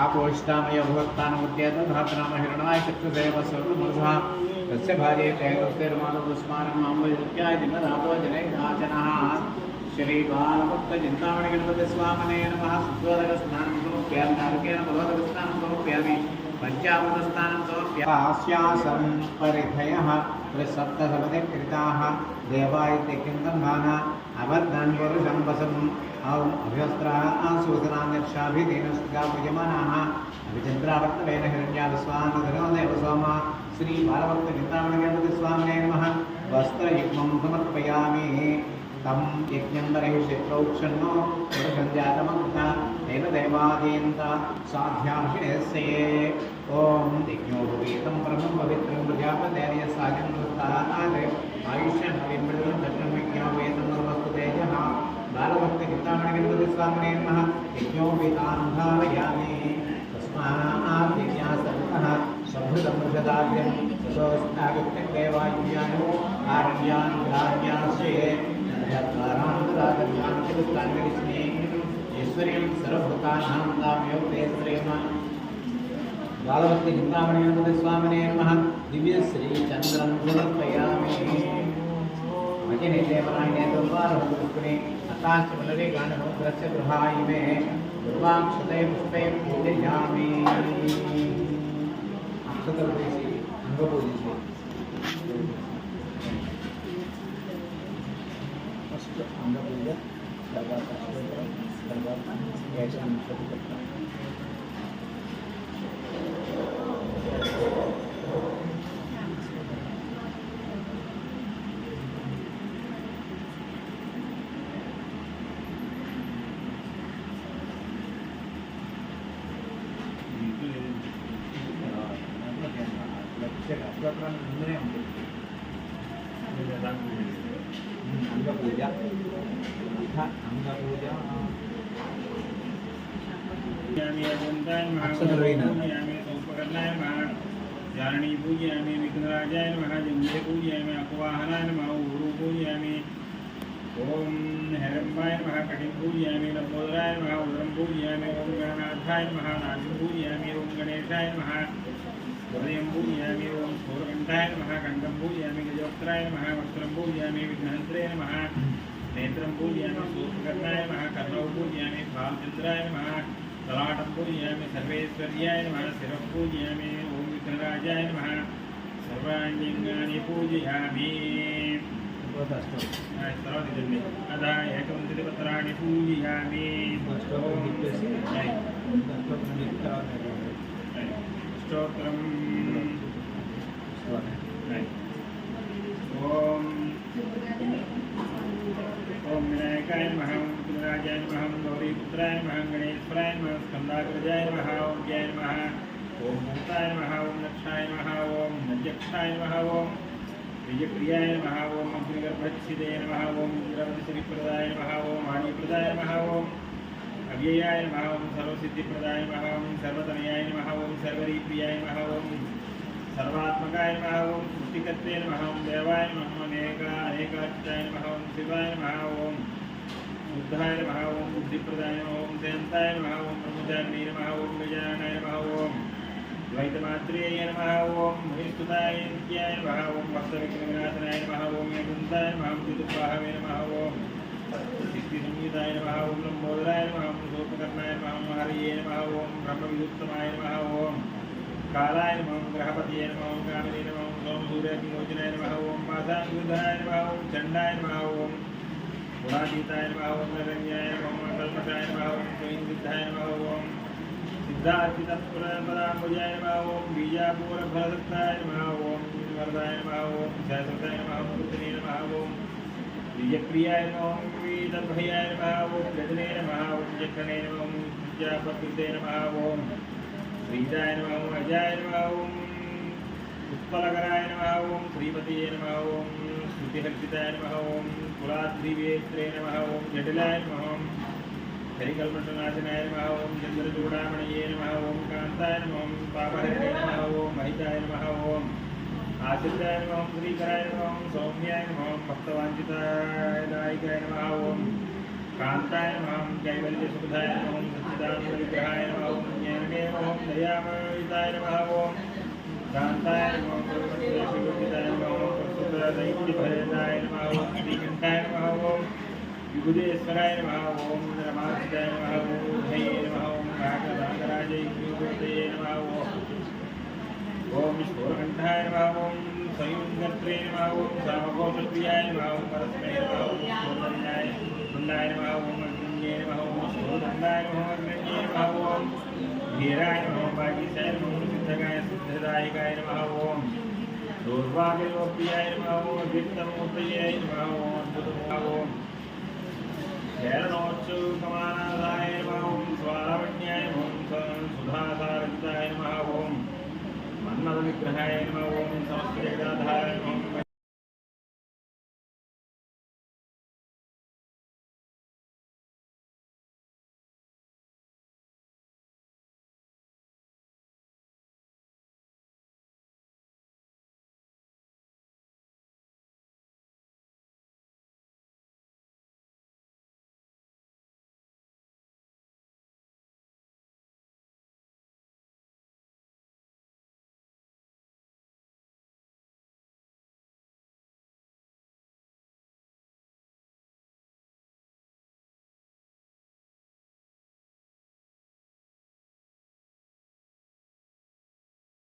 आपोष्टामय भगवत्तानमुद्यत धातनाम हिरणाय चक्रदेव सर्वमर्धा तस्य भार्ये तैलस्तेर्मानवस्मानम् आम्बुजत्याय जिनधातो जनैर्नाचनः श्री बालभक्तचिन्तामणि गणपतिस्वामिने नमः सुद्वदकस्नानं समर्पयामि नारकेण भगवदकस्नानं समर्पयामि पंचामृतस्नानं समर्पयामि आस्यासं परिधयः त्रिसप्तसपतिकृताः देवायत्यकिन्दन्धान अवर्धन् पुरुषं वसम् औं अभ्यस्त्राः सूचनान्यक्षाभिधीनस्त्यापूजमानाः अभिचन्द्रावर्तवेन हिरण्याविस्वानधनो देवसोमा श्री बालभक्तचिन्तामणि गणपतिस्वामिने नमः वस्त्रयुग्मं समर्पयामि तं यज्ञं बर्हिषि प्रोक्षन्नो पुरुषं जातमग्ना तेन देवादीन्त साध्याशिणेस्ये ॐ यज्ञोपवीतं परमं पवित्रं प्रजापतेर्य साजं वृत्तानादे आयुष्यं हरिमृदं दक्षिणविज्ञोपवीतं नमस्तु तेजः बालभक्तचिन्तामणि गणपतिस्वामिने नमः यज्ञोपवीतान् धारयामि तस्मात् यज्ञास्ततः समृद्धं मृषदाद्यं ततोऽस्तागत्यं देवायुज्ञानो आरण्यान् ग्राह्यास्ये ऐश्वर्यं सर्वभूतानां ताम्योक्ते श्रीम बालभक्तचिन्तामणि गणपतिस्वामिने नमः दिव्यश्रीचन्द्रं समर्पयामि भजने देवनायने दुर्वारभुष्कुनि अताश्च वलरे गानमुद्रस्य गृहायिमे दुर्वाक्षते पुष्पे पूजयामि अक्षतरुदेशि अंगपूजिषि अंगपूजा తర్వాత స్తోత్రం తర్వాత ఏకాదశి ప్రతిపత్త అష్టోత్తరాన్ని ముందునే ఉంటుంది అంగపూజ अंगपूजा जारणी पूजयामि विघ्नराजाय नमः जंगे पूजयामि अपवाहनाय नमः ऊरु पूजयामि ओम हेरंबाय नमः कटिं पूजयामि लंबोदराय नमः उदरं पूजयामि ओम गणनाथाय नमः नाभिं पूजयामि ओम गणेशाय नमः हृदयं पूजयामि ओम स्थूलकण्ठाय नमः कण्ठं पूजयामि गजवक्त्राय नमः वक्त्रं पूजयामि विघ्नहन्त्रे नमः नेत्रं पूजयामि सूर्यकर्णाय नमः कर्णौ पूजयामि भालचन्द्राय नमः ललाटं पूजयामि सर्वेश्वर्याय नमः शिरं पूजयामि ओम विघ्नराजाय नमः सर्वाण्यङ्गानि पूजयामि अदा एकविंशतिपत्राणि पूजयामि स्तोत्रम् ओम विनायकाय नमः ओम विघ्नराजाय नमः ओम गौरीपुत्राय नमः गणेश्वराय नमः स्कन्दाग्रजाय नमः ओम जय नमः ओम भूताय नमः ओम लक्षाय नमः ओम नजक्षाय नमः ओम विजयप्रियाय नमः ओम अग्निगर्भच्छिदे नमः ओम इंद्रवंशरिप्रदाय नमः ओम वाणीप्रदाय नमः ओम अव्ययाय नमः ओम सर्वसिद्धिप्रदाय नमः ओम सर्वतनयाय नमः ओम सर्वरीप्रियाय नमः ओम सर्वात्मकाय नमः ओम सृष्टिकर्ते नमः ओम देवाय नमः अनेकाक्षाय नमः ओम शिवाय नमः ओम बुद्धाय नमः ओम बुद्धिप्रदाय नमः ओम जयन्ताय नमः ओम ब्रह्मचारिणे नमः ओम गजाननाय नमः ओम द्वैतमात्रेय नमः ओम महेस्तुताय नित्याय नमः ओम भक्तविघ्नविनाशनाय नमः ओम यकुन्ताय नमः ओम चतुर्बाहवे नमः ओम सिद्धिसंयुताय नमः ओम लंबोदराय नमः ओम सोपकर्णाय नमः ओम हरये नमः ओम ब्रह्मविदुत्तमाय नमः ओम कालाय नमः ओम ग्रहपतये नमः ओम कामिने नमः ओम सोमसूर्यविमोचनाय नमः ओम मासाङ्गुधाय नमः ओम चण्डाय नमः ओम गुणातीताय नमः ओम नरण्याय नमः ओम कल्मषाय नमः ओम स्वयंसिद्धाय नमः ओम सिद्धार्थितत्पदाम्बुजाय नमः ओम बीजापूरफलदत्ताय नमः ओम वरदाय नमः ओम शाश्वताय नमः ओम रुद्रे नमः ओम बीजप्रियाय नमः ओम वीतभयाय नमः ओम गजने नमः ओम जखने नमः ओम विद्यापकृते नमः ओम श्रीदाय नमः ओम अजाय नमः ओम उत्पलकराय नमः ओम श्रीपतिये नमः ओम स्तुतिहर्षिताय नमः ओम कुलाद्रिवेत्रे नमः ओम जटिलाय नमः ओम हरिकल्पनाशनाय नमः ओम चंद्रचूडामणये नमः ओम कांताय नमः ओम पापहरणे नमः ओम महिताय नमः ओम आश्रिताय नमः ओम श्रीकराय नमः ओम सौम्याय नमः ओम भक्तवांछिताय दायिकाय नमः ओम कांताय नमः ओम कैवल्यसुखदाय नमः ओम सच्चिदानंदविग्रहाय नमः ओम ज्ञानमय नमः ओम दयामयिताय नमः ओम कांताय नमः ओम सर्वमंगलशुभचिताय नमः ओम प्रस्तुतदैत्यभयदाय नमः ओम श्रीकंठाय नमः ओम विबुधेश्वराय नमः ओम रमाचिताय नमः ओम धये नमः ओम भागवतांगराजये नमः ओम विष्णुकंठाय नमः ओम संयुक्तत्रे नमः ओम सामघोषप्रियाय नमः ओम परस्मै नमः ओम शोधन्याय कुंडाय नमः ओम अग्निये नमः ओम शोधन्याय नमः अग्निये नमः ओम वीराय नमः ओम भागीशाय नमः ओम सिद्धगाय सिद्धदायिकाय नमः ओम दुर्वाग्योप्रियाय नमः ओम दीप्तमूर्तये नमः ओम अद्भुतमः ओम शरणोच्चकमानादाय नमः ओम स्वालावण्याय नमः ओम सुधासारजिताय नमः ओम मन्मथविग्रहाय नमः ओम समस्त